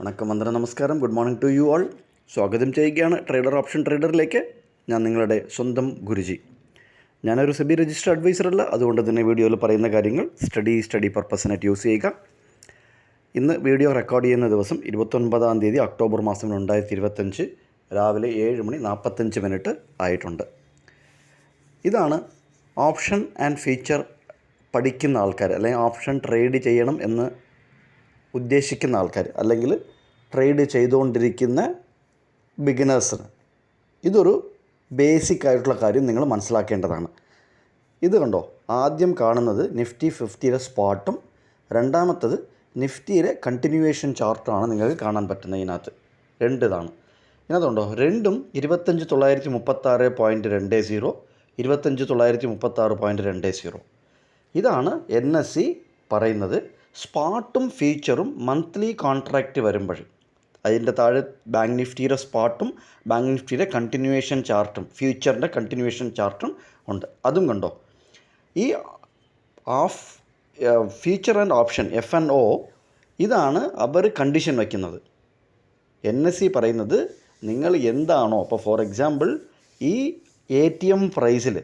വണക്കം, വന്ദനം, നമസ്കാരം. Good morning to you all. സ്വാഗതം ചെയ്യുകയാണ് ട്രേഡർ ഓപ്ഷൻ ട്രേഡറിലേക്ക്. ഞാൻ നിങ്ങളുടെ സ്വന്തം ഗുരുജി. ഞാനൊരു സെബി രജിസ്റ്റർ അഡ്വൈസറല്ല, അതുകൊണ്ട് തന്നെ വീഡിയോയിൽ പറയുന്ന കാര്യങ്ങൾ സ്റ്റഡി പർപ്പസിനായിട്ട് യൂസ് ചെയ്യുക. ഇന്ന് വീഡിയോ റെക്കോർഡ് ചെയ്യുന്ന ദിവസം 29 തീയതി ഒക്ടോബർ മാസം 2025 രാവിലെ 7:45 ആയിട്ടുണ്ട്. ഇതാണ് ഓപ്ഷൻ ആൻഡ് ഫീച്ചർ പഠിക്കുന്ന ആൾക്കാർ, അല്ലെങ്കിൽ ഓപ്ഷൻ ട്രേഡ് ചെയ്യണം എന്ന് ഉദ്ദേശിക്കുന്ന ആൾക്കാർ, അല്ലെങ്കിൽ ട്രേഡ് ചെയ്തുകൊണ്ടിരിക്കുന്ന ബിഗിനേഴ്സിന് ഇതൊരു ബേസിക് ആയിട്ടുള്ള കാര്യം നിങ്ങൾ മനസ്സിലാക്കേണ്ടതാണ്. ഇത് കണ്ടോ, ആദ്യം കാണുന്നത് നിഫ്റ്റി 50യുടെ സ്പോട്ടും രണ്ടാമത്തത് നിഫ്റ്റിയുടെ കണ്ടിന്യൂവേഷൻ ചാർട്ടുമാണ് നിങ്ങൾക്ക് കാണാൻ പറ്റുന്നത്. ഇതിനകത്ത് ഇതാണ്. ഇതിനകത്തുണ്ടോ, രണ്ടും 25,936.20, 25,936.20. ഇതാണ് NSE പറയുന്നത്. സ്പോട്ടും ഫീച്ചറും മന്ത്ലി കോൺട്രാക്റ്റ് വരുമ്പോൾ അതിൻ്റെ താഴെ ബാങ്ക് നിഫ്റ്റിയുടെ സ്പോട്ടും ബാങ്ക് നിഫ്റ്റിയുടെ കണ്ടിന്യൂവേഷൻ ചാർട്ടും ഫ്യൂച്ചറിൻ്റെ കണ്ടിന്യൂവേഷൻ ചാർട്ടും ഉണ്ട്. അതും കണ്ടോ, ഈ ഫ്യൂച്ചർ ആൻഡ് ഓപ്ഷൻ F&O ഇതാണ് അവർ കണ്ടീഷൻ വയ്ക്കുന്നത്. NSE പറയുന്നത് നിങ്ങൾ എന്താണോ, ഇപ്പോൾ ഫോർ എക്സാമ്പിൾ ഈ ATM പ്രൈസിൽ,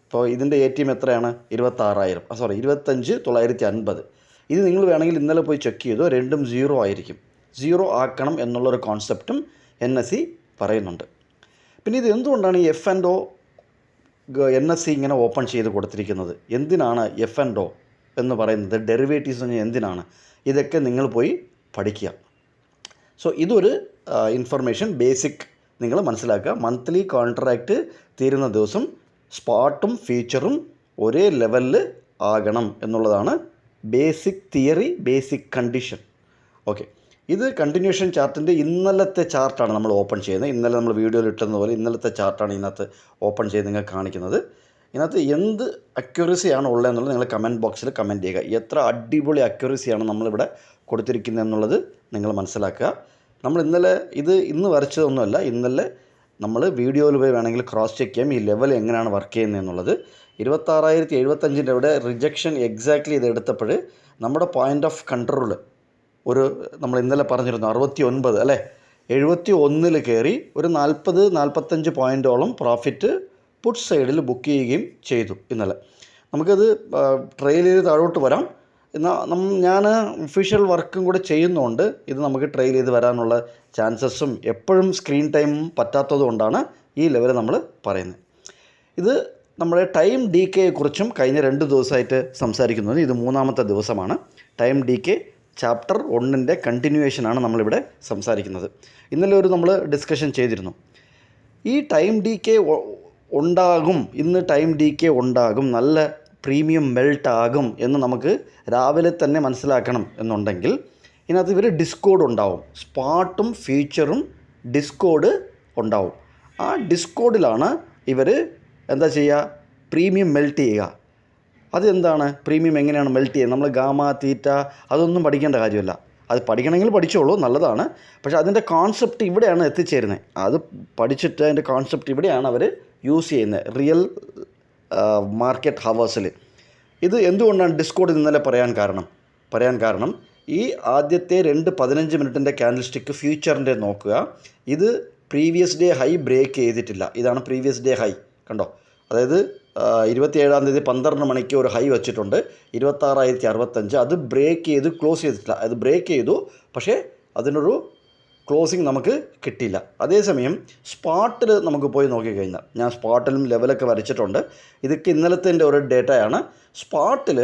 ഇപ്പോൾ ഇതിൻ്റെ ATM എത്രയാണ്, 25,950. ഇത് നിങ്ങൾ വേണമെങ്കിൽ ഇന്നലെ പോയി ചെക്ക് ചെയ്തോ, രണ്ടും 0 ആയിരിക്കും. 0 ആക്കണം എന്നുള്ളൊരു കോൺസെപ്റ്റും NSE പറയുന്നുണ്ട്. പിന്നെ ഇത് എന്തുകൊണ്ടാണ് ഈ F&O NSE ഇങ്ങനെ ഓപ്പൺ ചെയ്ത് കൊടുത്തിരിക്കുന്നത്? എന്തിനാണ് F&O എന്ന് പറയുന്നത്, ഡെറിവേറ്റീവ്സ് എന്തിനാണ്? ഇതൊക്കെ നിങ്ങൾ പോയി പഠിക്കുക. സോ ഇതൊരു ഇൻഫർമേഷൻ ബേസിക് നിങ്ങൾ മനസ്സിലാക്കുക. മന്ത്ലി കോൺട്രാക്റ്റ് തീരുന്ന ദിവസം സ്പോട്ടും ഫീച്ചറും ഒരേ ലെവലിൽ ആകണം എന്നുള്ളതാണ് basic theory, basic condition. Okay, ഇത് കണ്ടിന്യൂഷൻ ചാർട്ടിൻ്റെ ഇന്നലത്തെ ചാർട്ടാണ് നമ്മൾ ഓപ്പൺ ചെയ്യുന്നത്. ഇന്നലെ നമ്മൾ വീഡിയോയിൽ ഇട്ടുന്ന പോലെ ഇന്നലത്തെ ചാർട്ടാണ് ഇതിനകത്ത് ഓപ്പൺ ചെയ്ത് നിങ്ങൾക്ക് കാണിക്കുന്നത്. ഇതിനകത്ത് എന്ത് അക്യുറസിയാണ് ഉള്ളതെന്നുള്ളത് നിങ്ങൾ കമൻറ്റ് ബോക്സിൽ കമൻറ്റ് ചെയ്യുക. എത്ര അടിപൊളി അക്യുറസിയാണ് നമ്മളിവിടെ കൊടുത്തിരിക്കുന്നത് എന്നുള്ളത് നിങ്ങൾ മനസ്സിലാക്കുക. നമ്മൾ ഇന്ന് വരച്ചതൊന്നുമല്ല, ഇന്നലെ നമ്മൾ വീഡിയോയിൽ പോയി വേണമെങ്കിൽ ക്രോസ് ചെക്ക് ചെയ്യാം ഈ ലെവൽ എങ്ങനെയാണ് വർക്ക് ചെയ്യുന്നത് എന്നുള്ളത്. 26,075 ഇവിടെ റിജക്ഷൻ എക്സാക്ട്ലി ഇത് എടുത്തപ്പോൾ നമ്മുടെ പോയിൻ്റ് ഓഫ് കൺട്രോൾ നമ്മൾ ഇന്നലെ പറഞ്ഞിരുന്നു 69 അല്ലേ, 71 കയറി ഒരു 40-45 പോയിൻറ്റോളം പ്രോഫിറ്റ് പുട്ട് സൈഡിൽ ബുക്ക് ചെയ്യുകയും ചെയ്തു ഇന്നലെ. നമുക്കത് ട്രെയിൽ ചെയ്ത് താഴോട്ട് വരാം. എന്നാൽ ഞാൻ ഒഫീഷ്യൽ വർക്കും കൂടെ ചെയ്യുന്നതുകൊണ്ട് ഇത് നമുക്ക് ട്രെയിൽ ചെയ്ത് വരാനുള്ള ചാൻസസും എപ്പോഴും സ്ക്രീൻ ടൈം പറ്റാത്തത് കൊണ്ടാണ് ഈ ലെവൽ നമ്മൾ പറയുന്നത്. ഇത് നമ്മുടെ ടൈം DKയെക്കുറിച്ചും കഴിഞ്ഞ 2 ദിവസമായിട്ട് സംസാരിക്കുന്നത്. ഇത് 3ാമത്തെ ദിവസമാണ്. ടൈം DK ചാപ്റ്റർ 1ൻ്റെ കണ്ടിന്യൂവേഷനാണ് നമ്മളിവിടെ സംസാരിക്കുന്നത്. ഇന്നലെ നമ്മൾ ഡിസ്കഷൻ ചെയ്തിരുന്നു. ഈ ടൈം DK ഉണ്ടാകും, ഇന്ന് ടൈം DK ഉണ്ടാകും, നല്ല പ്രീമിയം മെൽട്ട് ആകും എന്ന് നമുക്ക് രാവിലെ തന്നെ മനസ്സിലാക്കണം എന്നുണ്ടെങ്കിൽ ഇതിനകത്ത് ഇവർ ഡിസ്കോഡ് ഉണ്ടാവും. സ്പോട്ടും ഫ്യൂച്ചറും ഡിസ്കോഡ് ഉണ്ടാവും. ആ ഡിസ്കോഡിലാണ് ഇവർ എന്താ ചെയ്യുക, പ്രീമിയം മെൽറ്റ് ചെയ്യുക. അതെന്താണ് പ്രീമിയം, എങ്ങനെയാണ് മെൽറ്റ് ചെയ്യുക? നമ്മൾ ഗാമ തീറ്റ അതൊന്നും പഠിക്കേണ്ട കാര്യമല്ല. അത് പഠിക്കണമെങ്കിൽ പഠിച്ചോളൂ, നല്ലതാണ്. പക്ഷേ അതിൻ്റെ കോൺസെപ്റ്റ് ഇവിടെയാണ് എത്തിച്ചേരുന്നത്. അത് പഠിച്ചിട്ട് അതിൻ്റെ കോൺസെപ്റ്റ് ഇവിടെയാണ് അവർ യൂസ് ചെയ്യുന്നത് റിയൽ മാർക്കറ്റ് ഹവേഴ്സിൽ. ഇത് എന്തുകൊണ്ടാണ് ഡിസ്കോഡ് ഇന്നലെ പറയാൻ കാരണം ഈ ആദ്യത്തെ 2 15 മിനിറ്റിൻ്റെ ക്യാൻഡിൽ സ്റ്റിക്ക് ഫ്യൂച്ചറിൻ്റെ നോക്കുക. ഇത് പ്രീവിയസ് ഡേ ഹൈ ബ്രേക്ക് ചെയ്തിട്ടില്ല. ഇതാണ് പ്രീവിയസ് ഡേ ഹൈ, കണ്ടോ. അതായത് 27 തീയതി 12 മണിക്ക് ഒരു ഹൈ വെച്ചിട്ടുണ്ട് 26,065. അത് ബ്രേക്ക് ചെയ്ത് ക്ലോസ് ചെയ്തിട്ടില്ല. അത് ബ്രേക്ക് ചെയ്തു, പക്ഷേ അതിനൊരു ക്ലോസിങ് നമുക്ക് കിട്ടിയില്ല. അതേസമയം സ്പോട്ടിൽ നമുക്ക് പോയി നോക്കിക്കഴിഞ്ഞാൽ, ഞാൻ സ്പോട്ടിലും ലെവലൊക്കെ വരച്ചിട്ടുണ്ട്. ഇതൊക്കെ ഇന്നലത്തെ ഒരു ഡേറ്റയാണ്. സ്പോട്ടിൽ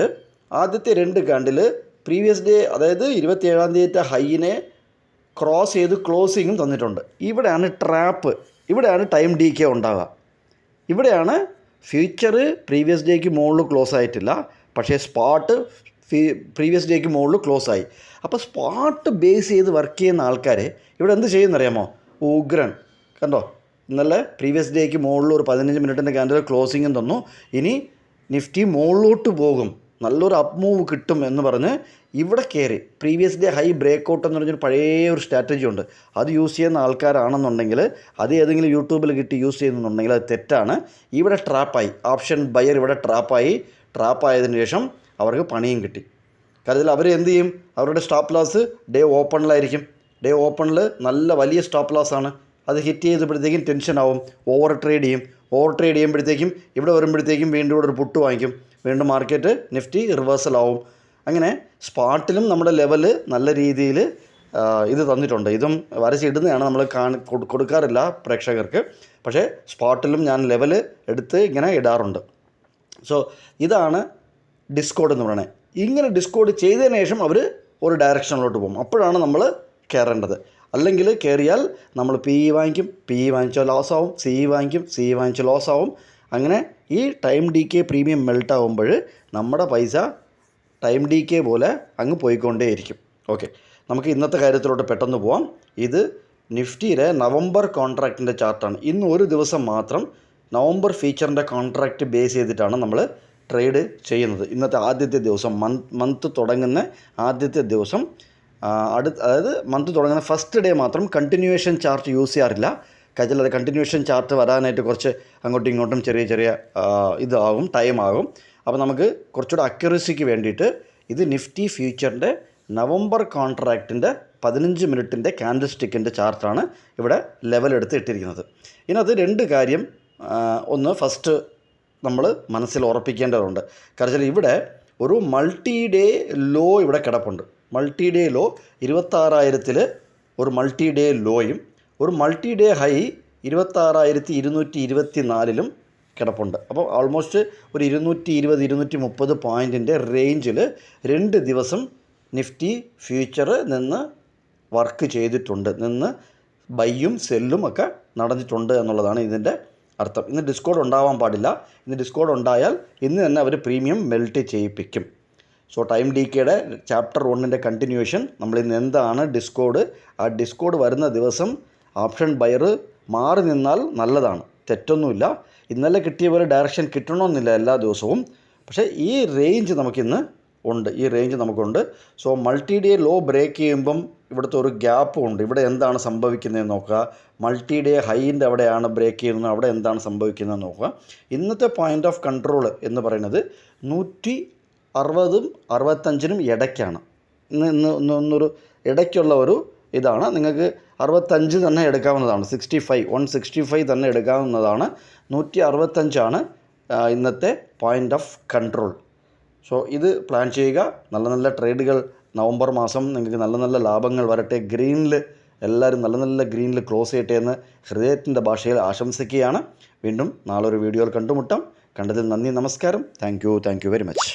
ആദ്യത്തെ 2 കാൻഡിൽ പ്രീവിയസ് ഡേ, അതായത് 27 തീയതി ഹൈനെ ക്രോസ് ചെയ്ത് ക്ലോസിങ്ങും തന്നിട്ടുണ്ട്. ഇവിടെയാണ് ട്രാപ്പ്, ഇവിടെയാണ് ടൈം DK ഉണ്ടാകുക. ഇവിടെയാണ് ഫ്യൂച്ചർ പ്രീവിയസ് ഡേക്ക് മുകളിൽ ക്ലോസ് ആയിട്ടില്ല, പക്ഷേ സ്പോട്ട് പ്രീവിയസ് ഡേക്ക് മുകളിൽ ക്ലോസ് ആയി. അപ്പോൾ സ്പോട്ട് ബേസ് ചെയ്ത് വർക്ക് ചെയ്യുന്ന ആൾക്കാർ ഇവിടെ എന്ത് ചെയ്യുന്നറിയാമോ, ഉഗ്രൻ. കണ്ടോ, ഇന്നലെ പ്രീവിയസ് ഡേക്ക് മുകളിൽ ഒരു 15 മിനിറ്റിൻ്റെ ക്യാൻഡിൽ ക്ലോസിങ്ങും തന്നു. ഇനി നിഫ്റ്റി മുകളിലോട്ട് പോകും, നല്ലൊരു അപ്പ് മൂവ് കിട്ടും എന്ന് പറഞ്ഞ് ഇവിടെ കയറി previous day high breakout എന്ന് പറഞ്ഞൊരു പഴയ ഒരു സ്ട്രാറ്റജി ഉണ്ട്. അത് യൂസ് ചെയ്യുന്ന ആൾക്കാരാണെന്നുണ്ടെങ്കിൽ, അത് ഏതെങ്കിലും യൂട്യൂബിൽ കിട്ടി യൂസ് ചെയ്യുന്നുണ്ടെങ്കിൽ അത് തെറ്റാണ്. ഇവിടെ ട്രാപ്പായി, ഓപ്ഷൻ ബയർ ഇവിടെ ട്രാപ്പായതിനു ശേഷം അവർക്ക് പണിയും കിട്ടി. കാര്യത്തിൽ അവർ എന്ത് ചെയ്യും, അവരുടെ സ്റ്റോപ്പ് ലോസ് ഡേ ഓപ്പണിലായിരിക്കും. ഡേ ഓപ്പണിൽ നല്ല വലിയ സ്റ്റോപ്പ് ലോസ് ആണ്. അത് ഹിറ്റ് ചെയ്തപ്പോഴത്തേക്കും ടെൻഷനാവും, ഓവർ ട്രേഡ് ചെയ്യുമ്പോഴത്തേക്കും ഇവിടെ വരുമ്പോഴത്തേക്കും വീണ്ടും ഇവിടെ ഒരു പുട്ട് വാങ്ങിക്കും, വീണ്ടും മാർക്കറ്റ് നിഫ്റ്റി റിവേഴ്സൽ ആവും. അങ്ങനെ സ്പാട്ടിലും നമ്മുടെ ലെവൽ നല്ല രീതിയിൽ ഇത് തന്നിട്ടുണ്ട്. ഇതും വരച്ചിടുന്നതാണ്, നമ്മൾ കൊടുക്കാറില്ല പ്രേക്ഷകർക്ക്. പക്ഷേ സ്പോട്ടിലും ഞാൻ ലെവൽ എടുത്ത് ഇങ്ങനെ ഇടാറുണ്ട്. സോ ഇതാണ് ഡിസ്കോഡ് എന്ന് പറയുന്നത്. ഇങ്ങനെ ഡിസ്കോഡ് ചെയ്തതിന് ശേഷം അവർ ഒരു ഡയറക്ഷനിലോട്ട് പോകും. അപ്പോഴാണ് നമ്മൾ കയറേണ്ടത്. അല്ലെങ്കിൽ കയറിയാൽ നമ്മൾ PE വാങ്ങിക്കും, PE വാങ്ങിച്ചാൽ ലോസ് ആവും, CE വാങ്ങിക്കും, CE വാങ്ങിച്ചാൽ ലോസ് ആവും. അങ്ങനെ ഈ ടൈം DK പ്രീമിയം മെൽട്ട് ആകുമ്പോൾ നമ്മുടെ പൈസ ടൈം DK പോലെ അങ്ങ് പോയിക്കൊണ്ടേയിരിക്കും. ഓക്കെ, നമുക്ക് ഇന്നത്തെ കാര്യത്തിലോട്ട് പെട്ടെന്ന് പോവാം. ഇത് നിഫ്റ്റിയുടെ നവംബർ കോൺട്രാക്റ്റിൻ്റെ ചാർട്ടാണ്. ഇന്ന് ഒരു ദിവസം മാത്രം നവംബർ ഫീച്ചറിൻ്റെ കോൺട്രാക്റ്റ് ബേസ് ചെയ്തിട്ടാണ് നമ്മൾ ട്രേഡ് ചെയ്യുന്നത്. ഇന്നത്തെ ആദ്യത്തെ ദിവസം, മന്ത് തുടങ്ങുന്ന ആദ്യത്തെ ദിവസം, അതായത് മന്ത് തുടങ്ങുന്ന ഫസ്റ്റ് ഡേ മാത്രം കണ്ടിന്യൂവേഷൻ ചാർട്ട് യൂസ് ചെയ്യാറില്ല. അത് കണ്ടിന്യൂവേഷൻ ചാർട്ട് വരാനായിട്ട് കുറച്ച് അങ്ങോട്ടും ഇങ്ങോട്ടും ചെറിയ ഇതാകും, ടൈം ആകും. അപ്പോൾ നമുക്ക് കുറച്ചുകൂടെ അക്യുറസിക്ക് വേണ്ടിയിട്ട് ഇത് നിഫ്റ്റി ഫ്യൂച്ചറിൻ്റെ നവംബർ കോൺട്രാക്റ്റിൻ്റെ 15 മിനിറ്റിൻ്റെ ക്യാൻഡിൽ സ്റ്റിക്കിൻ്റെ ചാർട്ടാണ് ഇവിടെ ലെവൽ എടുത്ത് ഇട്ടിരിക്കുന്നത്. ഇതിനകത്ത് 2 കാര്യം. ഒന്ന്, ഫസ്റ്റ് നമ്മൾ മനസ്സിൽ ഉറപ്പിക്കേണ്ടതുണ്ട്. കാരണം ഇവിടെ ഒരു മൾട്ടി ഡേ ലോ ഇവിടെ കിടപ്പുണ്ട്. മൾട്ടി ഡേ ലോ 26,000 ഒരു മൾട്ടി ഡേ ലോയും ഒരു മൾട്ടി ഡേ ഹൈ 26,224 കിടപ്പുണ്ട്. അപ്പോൾ ഓൾമോസ്റ്റ് ഒരു 220-230 പോയിൻറ്റിൻ്റെ റേഞ്ചിൽ 2 ദിവസം നിഫ്റ്റി ഫ്യൂച്ചർ നിന്ന് വർക്ക് ചെയ്തിട്ടുണ്ട്, നിന്ന് ബൈയും സെല്ലും ഒക്കെ നടന്നിട്ടുണ്ട് എന്നുള്ളതാണ് ഇതിൻ്റെ അർത്ഥം. ഇന്ന് ഡിസ്കോഡ് ഉണ്ടാവാൻ പാടില്ല. ഇന്ന് ഡിസ്കോഡ് ഉണ്ടായാൽ ഇന്ന് തന്നെ അവർ പ്രീമിയം മെൽറ്റ് ചെയ്യിപ്പിക്കും. സോ ടൈം DKയുടെ ചാപ്റ്റർ 1ൻ്റെ കണ്ടിന്യൂവേഷൻ. നമ്മളിന്ന് എന്താണ് ഡിസ്കോഡ്, ആ ഡിസ്കോഡ് വരുന്ന ദിവസം ഓപ്ഷൻ ബയർ മാറി നിന്നാൽ നല്ലതാണ്, തെറ്റൊന്നുമില്ല. ഇന്നലെ കിട്ടിയ പോലെ ഡയറക്ഷൻ കിട്ടണമെന്നില്ല എല്ലാ ദിവസവും. പക്ഷേ ഈ റേഞ്ച് നമുക്കിന്ന് ഉണ്ട്, ഈ റേഞ്ച് നമുക്കുണ്ട്. So multi day low break ചെയ്യുമ്പം ഇവിടുത്തെ ഒരു ഗ്യാപ്പും ഉണ്ട്. ഇവിടെ എന്താണ് സംഭവിക്കുന്നതെന്ന് നോക്കുക. മൾട്ടി ഡേ ഹൈൻ്റെ അവിടെയാണ് ബ്രേക്ക് ചെയ്യുന്നത്, അവിടെ എന്താണ് സംഭവിക്കുന്നതെന്ന് നോക്കുക. ഇന്നത്തെ പോയിൻ്റ് ഓഫ് കൺട്രോൾ എന്ന് പറയുന്നത് 160-65 ഇടയ്ക്കാണ്. ഇന്നൊരു ഇടയ്ക്കുള്ള ഒരു ഇതാണ്. നിങ്ങൾക്ക് 65 തന്നെ എടുക്കാവുന്നതാണ്, 165 തന്നെ എടുക്കാവുന്നതാണ്. 165 ഇന്നത്തെ പോയിൻ്റ് ഓഫ് കൺട്രോൾ. സോ ഇത് പ്ലാൻ ചെയ്യുക. നല്ല നല്ല ട്രേഡുകൾ നവംബർ മാസം നിങ്ങൾക്ക് നല്ല നല്ല ലാഭങ്ങൾ വരട്ടെ. എല്ലാവരും നല്ല നല്ല ഗ്രീനിൽ ക്ലോസ് ചെയ്യട്ടെ എന്ന് ഹൃദയത്തിൻ്റെ ഭാഷയിൽ ആശംസിക്കുകയാണ്. വീണ്ടും നാളെ ഒരു വീഡിയോയിൽ കണ്ടുമുട്ടാം. കണ്ടതിൽ നന്ദി, നമസ്കാരം. Thank you very much.